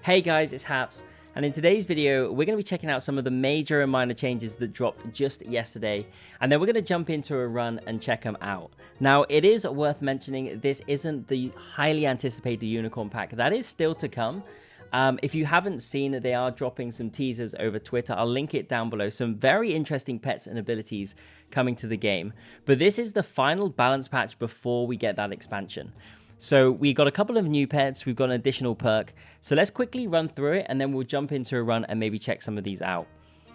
Hey guys, it's Haps, and in today's video, we're going to be checking out some of the major and minor changes that dropped just yesterday, and then we're going to jump into a run and check them out. Now, it is worth mentioning, this isn't the highly anticipated unicorn pack. That is still to come. If you haven't seen it, they are dropping some teasers over Twitter. I'll link it down below. Some very interesting pets and abilities coming to the game. But this is the final balance patch before we get that expansion. So we got a couple of new pets, we've got an additional perk. So let's quickly run through it and then we'll jump into a run and maybe check some of these out.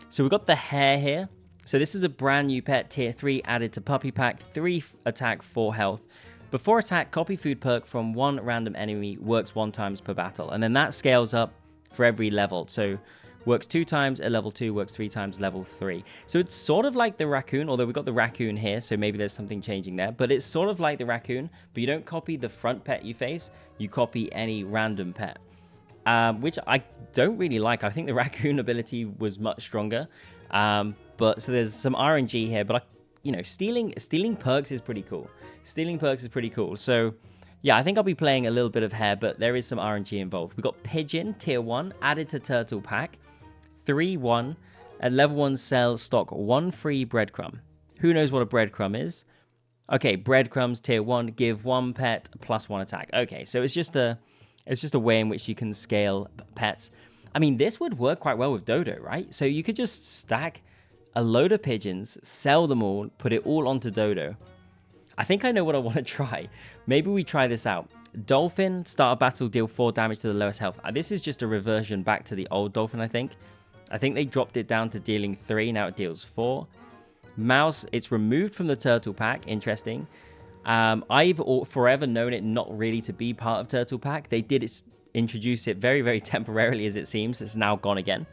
So we've got the hare here. So this is a brand new pet, tier 3, added to puppy pack, 3 attack, 4 health. Before attack, copy food perk from one random enemy, works 1 times per battle. And then that scales up for every level. So works 2 times at level 2, works 3 times level 3. So it's sort of like the raccoon, although we've got the raccoon here, so maybe there's something changing there. But it's sort of like the raccoon, but you don't copy the front pet you face, you copy any random pet. Which I don't really like. I think the raccoon ability was much stronger. But so there's some RNG here, but stealing perks is pretty cool. Stealing perks is pretty cool. So yeah, I think I'll be playing a little bit of hare, but there is some RNG involved. We've got Pigeon, tier 1, added to turtle pack. 3-1. At level 1 cell, stock 1 free breadcrumb. Who knows what a breadcrumb is? Okay, breadcrumbs, tier 1, give 1 pet plus 1 attack. Okay, so it's just a way in which you can scale pets. I mean, this would work quite well with Dodo, right? So you could just stack a load of pigeons, sell them all, put it all onto Dodo. I think I know what I want to try. Maybe we try this out. Dolphin, start a battle, deal 4 damage to the lowest health. This is just a reversion back to the old Dolphin, I think. I think they dropped it down to dealing 3. Now it deals 4. Mouse, it's removed from the turtle pack. Interesting. I've forever known it not really to be part of turtle pack. They did introduce it very, very temporarily, as it seems. It's now gone again.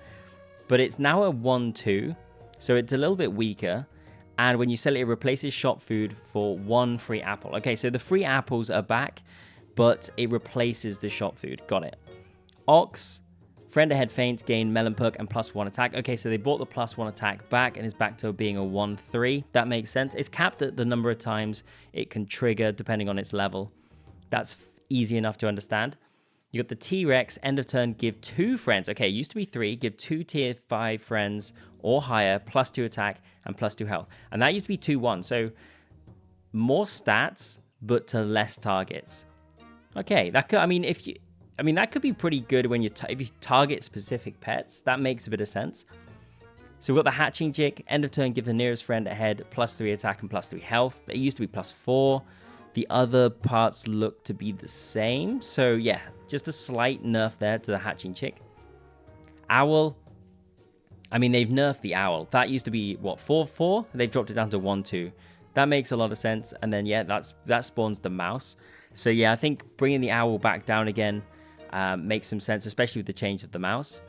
But it's now a 1-2. So it's a little bit weaker. And when you sell it, it replaces shop food for 1 free apple. Okay, so the free apples are back, but it replaces the shop food. Got it. Ox. Friend ahead faints, gain melon perk and plus 1 attack. Okay, so they brought the plus 1 attack back and is back to being a 1-3. That makes sense. It's capped at the number of times it can trigger depending on its level. That's easy enough to understand. You got the T-Rex, end of turn, give 2 friends. Okay, it used to be 3. Give 2 tier 5 friends or higher, plus 2 attack and plus 2 health. And that used to be 2-1. So more stats, but to less targets. Okay, that could, that could be pretty good when if you target specific pets. That makes a bit of sense. So we've got the hatching chick. End of turn, give the nearest friend ahead plus 3 attack and plus 3 health. It used to be plus 4. The other parts look to be the same. So yeah, just a slight nerf there to the hatching chick. Owl. They've nerfed the owl. That used to be, what, 4-4? They've dropped it down to 1-2. That makes a lot of sense. And then, yeah, that spawns the mouse. So yeah, I think bringing the owl back down again makes some sense, especially with the change of the mouse.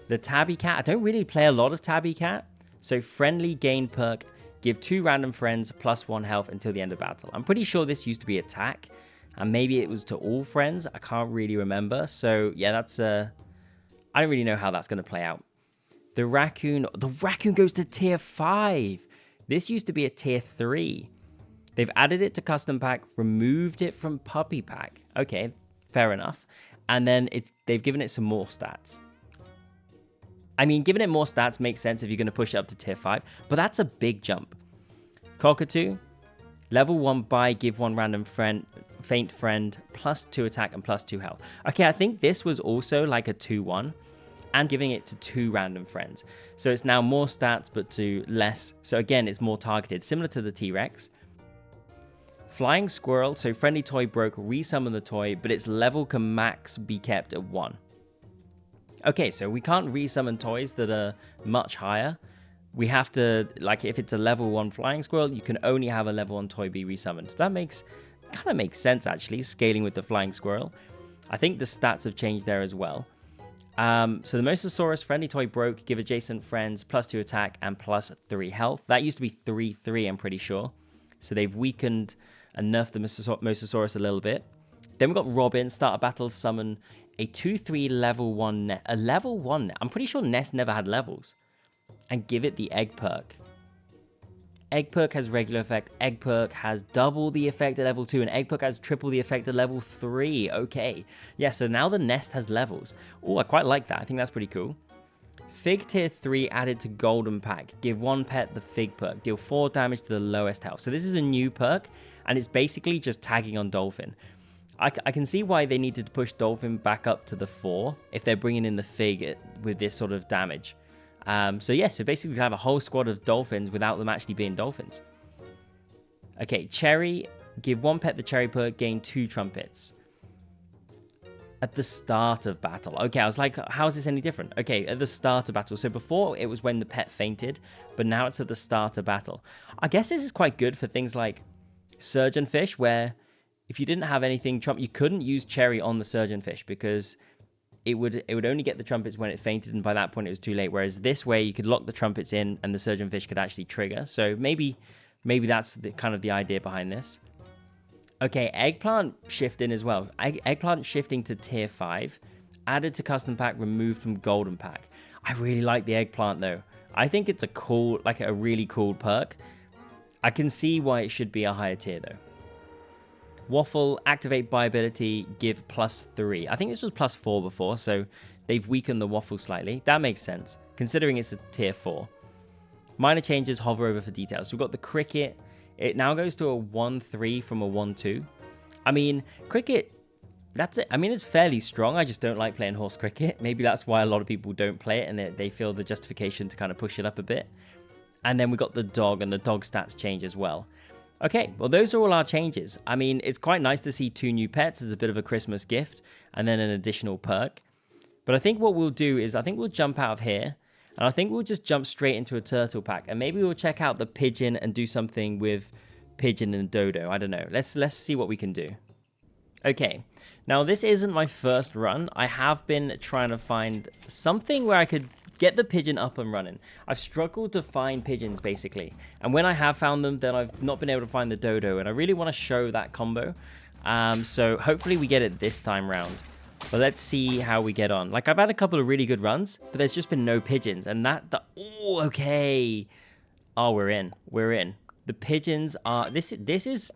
The tabby cat, I don't really play a lot of tabby cat. So friendly gain perk, give 2 random friends plus 1 health until the end of battle. I'm pretty sure this used to be attack, and maybe it was to all friends. I can't really remember. So yeah, that's I don't really know how that's going to play out. The raccoon goes to tier 5. This used to be a tier 3. They've added it to custom pack, removed it from puppy pack. Okay, fair enough. And then they've given it some more stats. Giving it more stats makes sense if you're going to push it up to tier 5, but that's a big jump. Cockatoo, level 1 buy, give 1 random faint friend, plus 2 attack and plus 2 health. Okay, I think this was also like a 2-1, and giving it to 2 random friends. So it's now more stats, but to less. So again, it's more targeted, similar to the T-Rex. Flying squirrel, so friendly toy broke, resummon the toy, but its level can max be kept at 1. Okay, so we can't resummon toys that are much higher. We have to, if it's a level 1 flying squirrel, you can only have a level 1 toy be resummoned. That kind of makes sense, actually, scaling with the flying squirrel. I think the stats have changed there as well. So the Mosasaurus, friendly toy broke, give adjacent friends plus 2 attack and plus 3 health. That used to be 3-3, I'm pretty sure. So they've weakened and nerfed the Mosasaurus a little bit. Then we've got Robin, start a battle, summon a 2-3 level 1 nest. A level 1 nest. I'm pretty sure Nest never had levels. And give it the egg perk. egg perk has regular effect, egg perk has double the effect at level 2, and egg perk has triple the effect at level 3. Okay. Yeah, so now the nest has levels. Oh, I quite like that. I think that's pretty cool. Fig tier 3 added to golden pack. Give one pet the fig perk. Deal 4 damage to the lowest health. So this is a new perk, and it's basically just tagging on dolphin. I can see why they needed to push dolphin back up to the 4 if they're bringing in the fig with this sort of damage. So basically we have a whole squad of dolphins without them actually being dolphins. Okay, cherry. Give one pet the cherry perk. Gain 2 trumpets. At the start of battle. Okay, I was like, how is this any different? Okay, at the start of battle. So before it was when the pet fainted, but now it's at the start of battle. I guess this is quite good for things like surgeon fish, where if you didn't have anything trump, you couldn't use cherry on the surgeon fish because it would only get the trumpets when it fainted, and by that point it was too late. Whereas this way you could lock the trumpets in and the surgeon fish could actually trigger. So maybe that's kind of the idea behind this. Okay, eggplant shifting as well. Eggplant shifting to tier 5. Added to custom pack, removed from golden pack. I really like the eggplant though. I think it's a really cool perk. I can see why it should be a higher tier though. Waffle, activate by ability, give +3. I think this was +4 before, so they've weakened the waffle slightly. That makes sense, considering it's a tier 4. Minor changes, hover over for details. So we've got the cricket. It now goes to a 1-3 from a 1-2. I mean, cricket, that's it. I mean, it's fairly strong. I just don't like playing horse cricket. Maybe that's why a lot of people don't play it, and they feel the justification to kind of push it up a bit. And then we got the dog, and the dog stats change as well. Okay, well, those are all our changes. I mean, it's quite nice to see 2 new pets as a bit of a Christmas gift, and then an additional perk. But I think what we'll do is, I think we'll jump out of here, and I think we'll just jump straight into a turtle pack, and maybe we'll check out the pigeon and do something with pigeon and dodo. I don't know. Let's see what we can do. Okay, now this isn't my first run. I have been trying to find something where I could get the pigeon up and running. I've struggled to find pigeons basically, and when I have found them, then I've not been able to find the dodo, and I really want to show that combo. So hopefully we get it this time round. But let's see how we get on. Like, I've had a couple of really good runs, but there's just been no pigeons. And oh, okay. Oh, we're in. The pigeons are... This is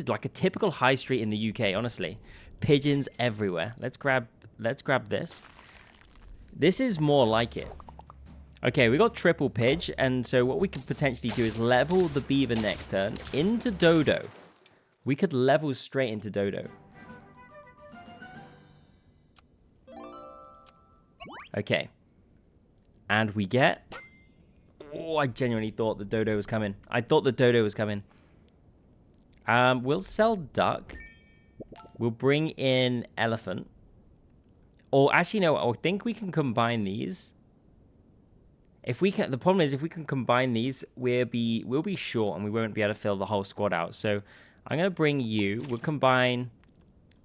like a typical high street in the UK, honestly. Pigeons everywhere. Let's grab this. This is more like it. Okay, we got triple pidge, and so what we could potentially do is level the beaver next turn into dodo. We could level straight into dodo. Okay. And we get... Oh, I genuinely thought the dodo was coming. We'll sell duck. We'll bring in elephant. Or actually, no, I think we can combine these. If we can... The problem is, if we can combine these, we'll be short and we won't be able to fill the whole squad out. So I'm going to bring you. We'll combine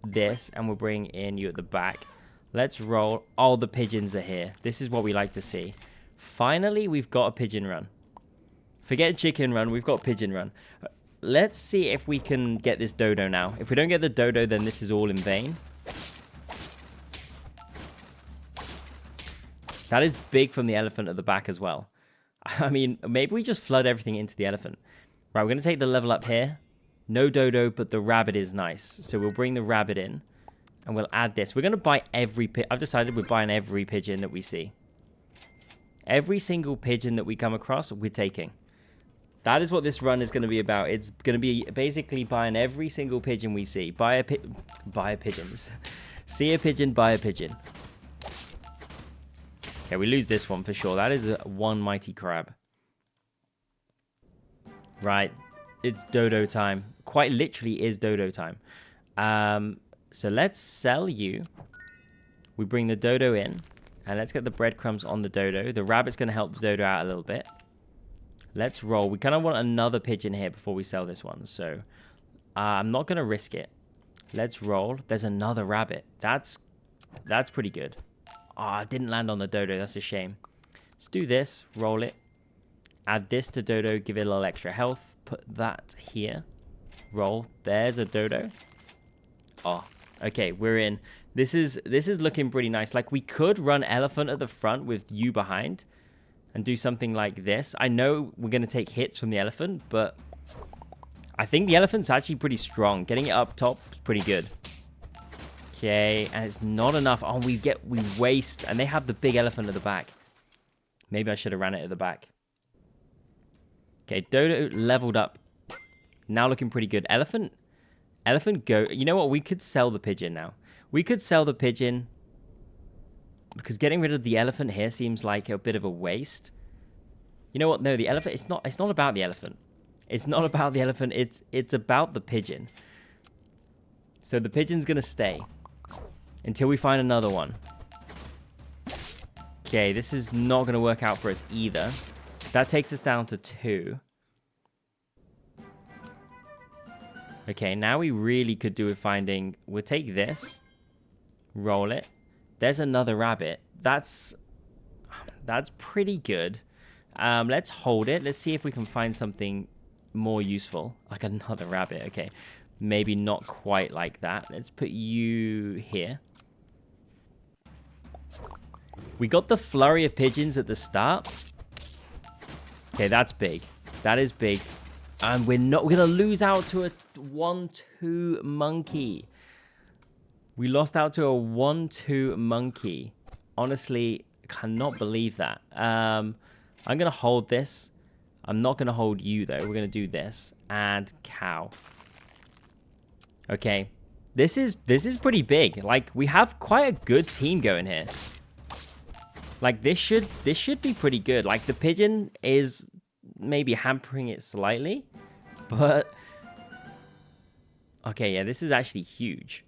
this and we'll bring in you at the back. Let's roll. Oh, the pigeons are here. This is what we like to see. Finally, we've got a pigeon run. Forget chicken run. We've got pigeon run. Let's see if we can get this dodo now. If we don't get the dodo, then this is all in vain. That is big from the elephant at the back as well. I mean, maybe we just flood everything into the elephant. Right, we're going to take the level up here. No dodo, but the rabbit is nice. So we'll bring the rabbit in. And we'll add this. We're going to buy every pigeon. I've decided we're buying every pigeon that we see. Every single pigeon that we come across, we're taking. That is what this run is going to be about. It's going to be basically buying every single pigeon we see. Buy a pigeon. See a pigeon, buy a pigeon. Okay, we lose this one for sure. That is one mighty crab. Right. It's dodo time. Quite literally is dodo time. So let's sell you. We bring the dodo in. And let's get the breadcrumbs on the dodo. The rabbit's going to help the dodo out a little bit. Let's roll. We kind of want another pigeon here before we sell this one. So I'm not going to risk it. Let's roll. There's another rabbit. That's pretty good. Ah, didn't land on the dodo. That's a shame. Let's do this. Roll it. Add this to dodo. Give it a little extra health. Put that here. Roll. There's a dodo. Oh, okay. We're in. This is looking pretty nice. Like, we could run elephant at the front with you behind. and do something like this. I know we're going to take hits from the elephant, but I think the elephant's actually pretty strong. Getting it up top is pretty good. Okay, and it's not enough. Oh, we waste, and they have the big elephant at the back. Maybe I should have ran it at the back. Okay, Dodo leveled up. Now looking pretty good. Elephant go. You know what? We could sell the pigeon now. We could sell the pigeon because getting rid of the elephant here seems like a bit of a waste. You know what? No, the elephant. It's not about the elephant. It's not about the elephant. It's about the pigeon. So the pigeon's gonna stay until we find another one. Okay, this is not gonna work out for us either. That takes us down to 2. Okay, now we really could do with finding... We'll take this. Roll it. There's another rabbit. That's pretty good. Let's hold it. Let's see if we can find something more useful. Like another rabbit. Okay. Maybe not quite like that. Let's put you here. We got the flurry of pigeons at the start. Okay, that's big. That is big. And we're going to lose out to a 1-2 monkey. We lost out to a 1-2 monkey. Honestly, cannot believe that. I'm going to hold this. I'm not going to hold you, though. We're going to do this. And cow. Okay. This is pretty big. Like, we have quite a good team going here. Like, this should be pretty good. Like, the pigeon is maybe hampering it slightly. But... Okay, yeah, this is actually huge.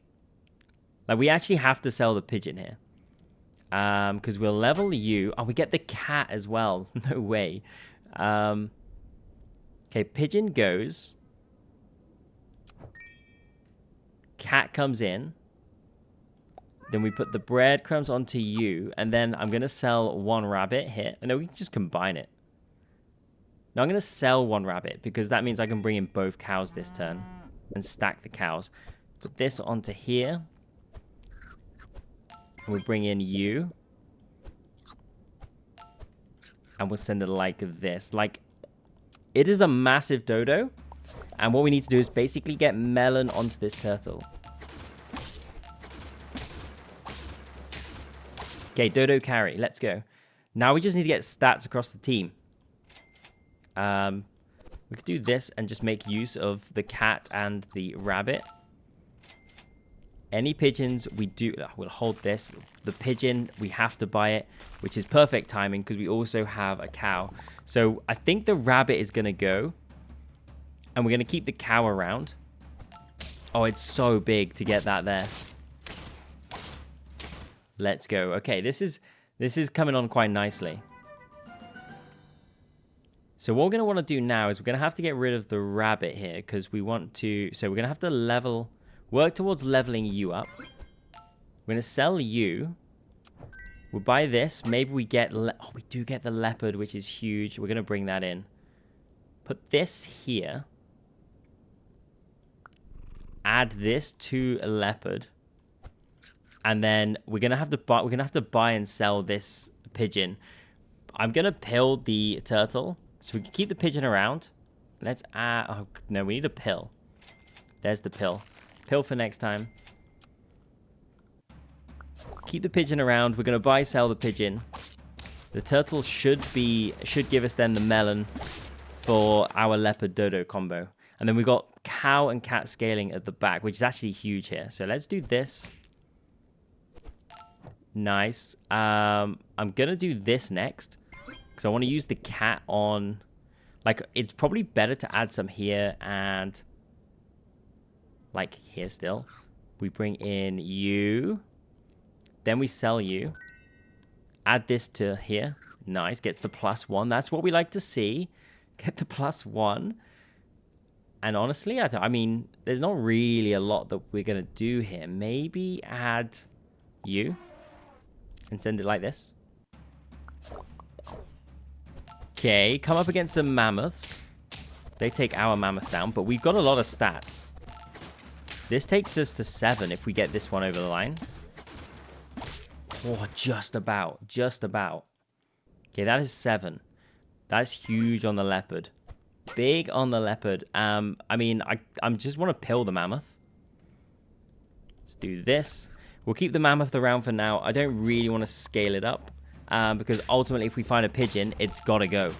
Like, we actually have to sell the pigeon here. Because we'll level you. Oh, we get the cat as well. No way. Okay, pigeon goes. Cat comes in. Then we put the breadcrumbs onto you. And then I'm going to sell 1 rabbit here. No, we can just combine it. No, I'm going to sell 1 rabbit. Because that means I can bring in both cows this turn. And stack the cows. Put this onto here. We'll bring in you. And we'll send it like this. Like, it is a massive dodo. And what we need to do is basically get melon onto this turtle. Okay, dodo carry. Let's go. Now we just need to get stats across the team. We could do this and just make use of the cat and the rabbit. Any pigeons we do... We'll hold this. The pigeon, we have to buy it, which is perfect timing because we also have a cow. So I think the rabbit is going to go. And we're going to keep the cow around. Oh, it's so big to get that there. Let's go. Okay, this is coming on quite nicely. So what we're going to want to do now is we're going to have to get rid of the rabbit here because we want to... So we're going to have to work towards leveling you up. We're going to sell you. We'll buy this. Maybe we get... Oh, we do get the leopard, which is huge. We're going to bring that in. Put this here. Add this to a leopard. And then we're going to have to buy and sell this pigeon. I'm going to pill the turtle. So we can keep the pigeon around. Let's add... Oh, no, we need a pill. There's the pill. Pill for next time. Keep the pigeon around. We're going to sell the pigeon. The turtle should give us then the melon for our leopard dodo combo. And then we've got cow and cat scaling at the back, which is actually huge here. So let's do this. Nice. I'm going to do this next. Because I want to use the cat on... Like, it's probably better to add some here and... Like, here still. We bring in you. Then we sell you. Add this to here. Nice. Gets the +1. That's what we like to see. Get the +1. And honestly, I mean, there's not really a lot that we're going to do here. Maybe add you. And send it like this. Okay, come up against some mammoths. They take our mammoth down, but we've got a lot of stats. This takes us to 7 if we get this one over the line. Oh, just about. Just about. Okay, that is 7. That's huge on the leopard. Big on the leopard. I mean, I just want to pill the mammoth. Let's do this. We'll keep the mammoth around for now. I don't really want to scale it up. Because ultimately, if we find a pigeon, it's got to go.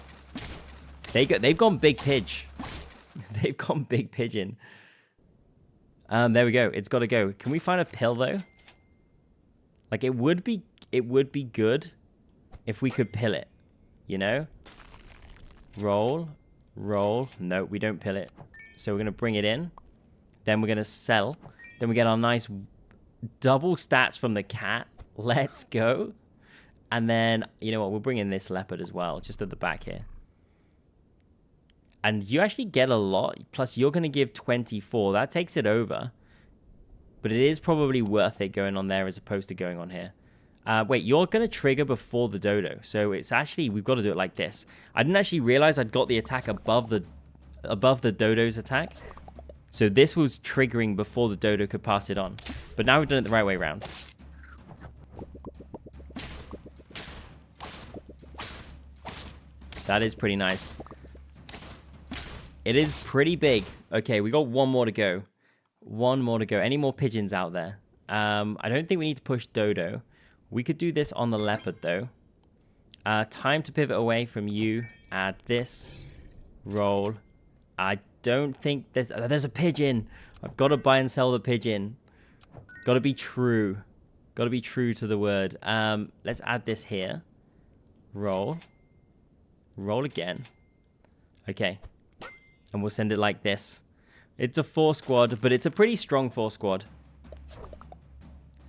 They've gone big pidge. They've gone big pigeon. There we go. It's got to go. Can we find a pill, though? Like, it would be good if we could pill it. You know? Roll. Roll. No, we don't pill it. So we're going to bring it in. Then we're going to sell. Then we get our nice double stats from the cat. Let's go. And then, you know what? We'll bring in this leopard as well, just at the back here. And you actually get a lot. Plus, you're going to give 24. That takes it over. But it is probably worth it going on there as opposed to going on here. Wait, you're going to trigger before the dodo. So it's actually, we've got to do it like this. I didn't actually realize I'd got the attack above the dodo's attack. So this was triggering before the dodo could pass it on. But now we've done it the right way around. That is pretty nice. It is pretty big. Okay, we got one more to go. One more to go. Any more pigeons out there? I don't think we need to push dodo. We could do this on the leopard, though. Time to pivot away from you. Add this. Roll. I don't think there's a pigeon. I've got to buy and sell the pigeon. Got to be true. Got to be true to the word. Let's add this here. Roll. Roll again. Okay. And we'll send it like this. It's a 4 squad, but it's a pretty strong 4 squad.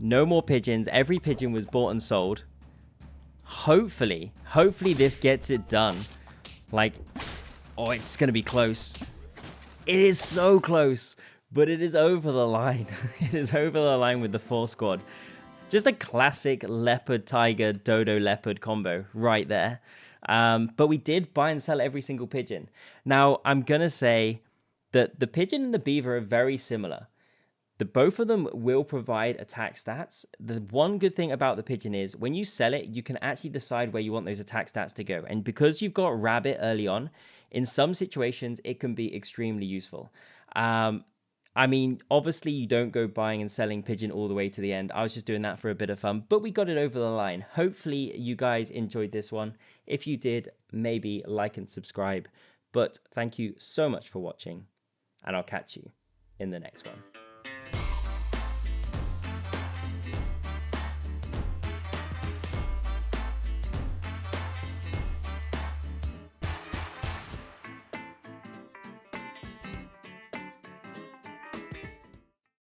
No more pigeons. Every pigeon was bought and sold. Hopefully this gets it done. Like, oh, it's going to be close. It is so close, but it is over the line. It is over the line with the 4 squad. Just a classic leopard, tiger, dodo, leopard combo right there. But we did buy and sell every single pigeon. Now, I'm going to say that the pigeon and the beaver are very similar. Both of them will provide attack stats. The one good thing about the pigeon is when you sell it, you can actually decide where you want those attack stats to go. And because you've got rabbit early on, in some situations, it can be extremely useful. I mean, obviously, you don't go buying and selling pigeon all the way to the end. I was just doing that for a bit of fun, but we got it over the line. Hopefully, you guys enjoyed this one. If you did, maybe like and subscribe. But thank you so much for watching, and I'll catch you in the next one.